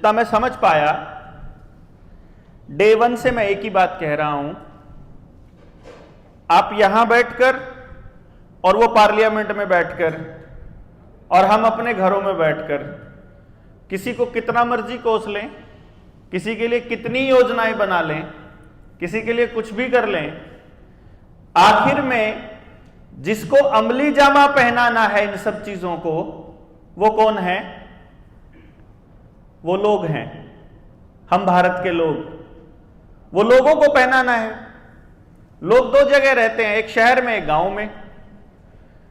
जितना मैं समझ पाया, डे वन से मैं एक ही बात कह रहा हूं, आप यहां बैठकर और वो पार्लियामेंट में बैठकर और हम अपने घरों में बैठकर किसी को कितना मर्जी कोस लें, किसी के लिए कितनी योजनाएं बना लें, किसी के लिए कुछ भी कर लें, आखिर में जिसको अमली जामा पहनाना है इन सब चीजों को, वो कौन है? वो लोग हैं, हम भारत के लोग। वो लोगों को पहनाना है। लोग दो जगह रहते हैं, एक शहर में, एक गांव में।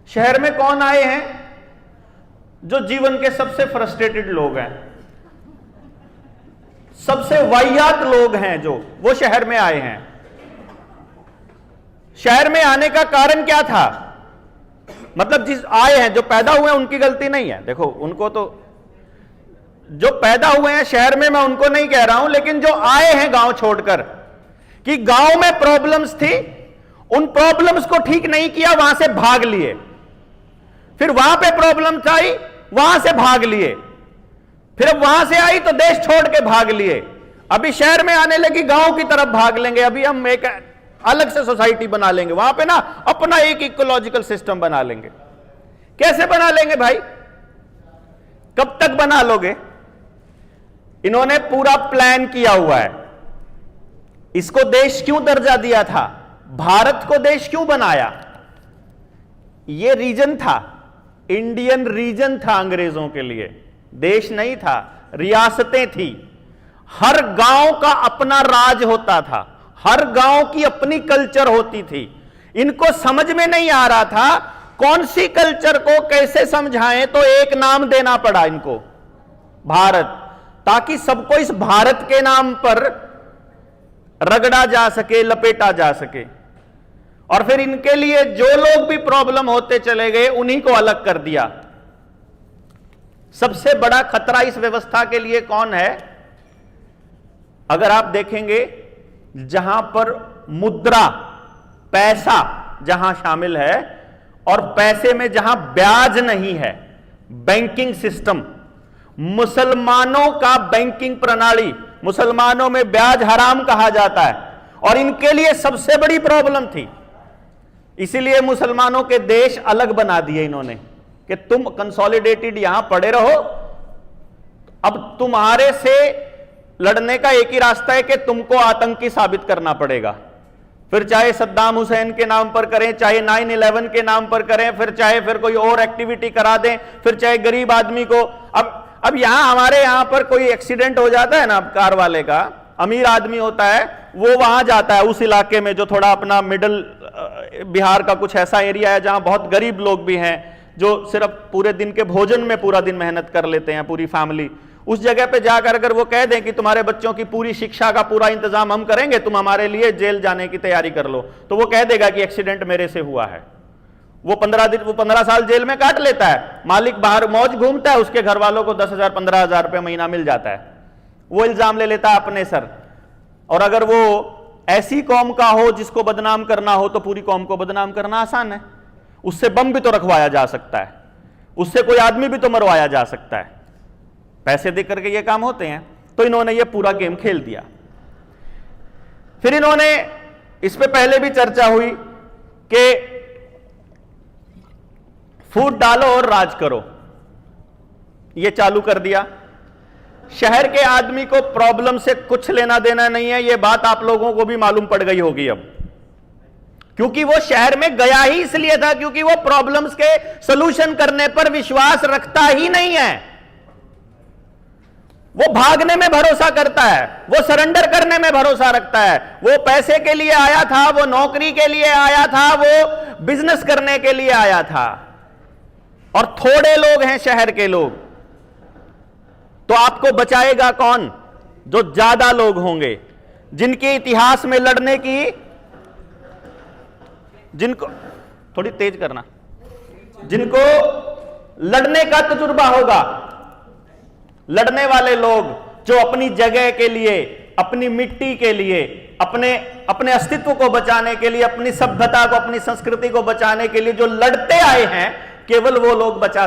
शहर में कौन आए हैं? जो जीवन के सबसे फ्रस्ट्रेटेड लोग हैं, सबसे वाहियात लोग हैं, जो वो शहर में आए हैं। शहर में आने का कारण क्या था? मतलब जिस आए हैं, जो पैदा हुए हैं, उनकी गलती नहीं है। देखो, उनको तो जो पैदा हुए हैं शहर में, मैं उनको नहीं कह रहा हूं, लेकिन जो आए हैं गांव छोड़कर, कि गांव में प्रॉब्लम्स थी, उन प्रॉब्लम्स को ठीक नहीं किया, वहां से भाग लिए। फिर वहां पे प्रॉब्लम्स आई, वहां से भाग लिए। फिर अब वहां से आई तो देश छोड़ के भाग लिए। अभी शहर में आने लगी, गांव की तरफ भाग लेंगे। अभी हम एक अलग से सोसाइटी बना लेंगे, वहां पे ना अपना एक इकोलॉजिकल सिस्टम बना लेंगे। कैसे बना लेंगे भाई? कब तक बना लोगे? इन्होंने पूरा प्लान किया हुआ है। इसको देश क्यों दर्जा दिया था? भारत को देश क्यों बनाया? यह रीजन था, इंडियन रीजन था अंग्रेजों के लिए, देश नहीं था, रियासतें थी। हर गांव का अपना राज होता था, हर गांव की अपनी कल्चर होती थी। इनको समझ में नहीं आ रहा था कौन सी कल्चर को कैसे समझाएं, तो एक नाम देना पड़ा इनको, भारत, ताकि सबको इस भारत के नाम पर रगड़ा जा सके, लपेटा जा सके। और फिर इनके लिए जो लोग भी प्रॉब्लम होते चले गए, उन्हीं को अलग कर दिया। सबसे बड़ा खतरा इस व्यवस्था के लिए कौन है? अगर आप देखेंगे, जहां पर मुद्रा, पैसा जहां शामिल है, और पैसे में जहां ब्याज नहीं है, बैंकिंग सिस्टम, मुसलमानों का बैंकिंग प्रणाली, मुसलमानों में ब्याज हराम कहा जाता है, और इनके लिए सबसे बड़ी प्रॉब्लम थी। इसीलिए मुसलमानों के देश अलग बना दिए इन्होंने, कि तुम कंसोलिडेटेड यहां पड़े रहो। अब तुम्हारे से लड़ने का एक ही रास्ता है कि तुमको आतंकी साबित करना पड़ेगा। फिर चाहे सद्दाम हुसैन के नाम पर करें, चाहे 9/11 के नाम पर करें, फिर चाहे फिर कोई और एक्टिविटी करा दें, फिर चाहे गरीब आदमी को। अब यहां हमारे यहां पर कोई एक्सीडेंट हो जाता है ना, कार वाले का, अमीर आदमी होता है, वो वहां जाता है उस इलाके में जो थोड़ा अपना मिडिल बिहार का कुछ ऐसा एरिया है जहां बहुत गरीब लोग भी हैं, जो सिर्फ पूरे दिन के भोजन में पूरा दिन मेहनत कर लेते हैं, पूरी फैमिली। उस जगह पे जाकर अगर वो कह दें कि तुम्हारे बच्चों की पूरी शिक्षा का पूरा इंतजाम हम करेंगे, तुम हमारे लिए जेल जाने की तैयारी कर लो, तो वो कह देगा कि एक्सीडेंट मेरे से हुआ है। वो 15 साल जेल में काट लेता है, मालिक बाहर मौज घूमता है, उसके घर वालों को 10,000 15,000 रुपये महीना मिल जाता है। वो इल्जाम ले लेता है अपने सर। और अगर वो ऐसी कौम का हो जिसको बदनाम करना हो, तो पूरी कौम को बदनाम करना आसान है। उससे बम भी तो रखवाया जा सकता है, उससे कोई आदमी भी तो मरवाया जा सकता है। पैसे दे करके ये काम होते हैं। तो इन्होंने ये पूरा गेम खेल दिया। फिर इन्होंने, इस पे पहले भी चर्चा हुई कि फूट डालो और राज करो, ये चालू कर दिया। शहर के आदमी को प्रॉब्लम से कुछ लेना देना नहीं है, ये बात आप लोगों को भी मालूम पड़ गई होगी अब, क्योंकि वो शहर में गया ही इसलिए था क्योंकि वो प्रॉब्लम्स के सलूशन करने पर विश्वास रखता ही नहीं है। वो भागने में भरोसा करता है, वो सरेंडर करने में भरोसा रखता है। वो पैसे के लिए आया था, वो नौकरी के लिए आया था, वो बिजनेस करने के लिए आया था। और थोड़े लोग हैं शहर के लोग, तो आपको बचाएगा कौन? जो ज्यादा लोग होंगे, जिनके इतिहास में लड़ने की, जिनको थोड़ी तेज करना, जिनको लड़ने का तजुर्बा होगा। लड़ने वाले लोग जो अपनी जगह के लिए, अपनी मिट्टी के लिए, अपने अस्तित्व को बचाने के लिए, अपनी सभ्यता को, अपनी संस्कृति को बचाने के लिए जो लड़ते आए हैं, केवल वो लोग बचा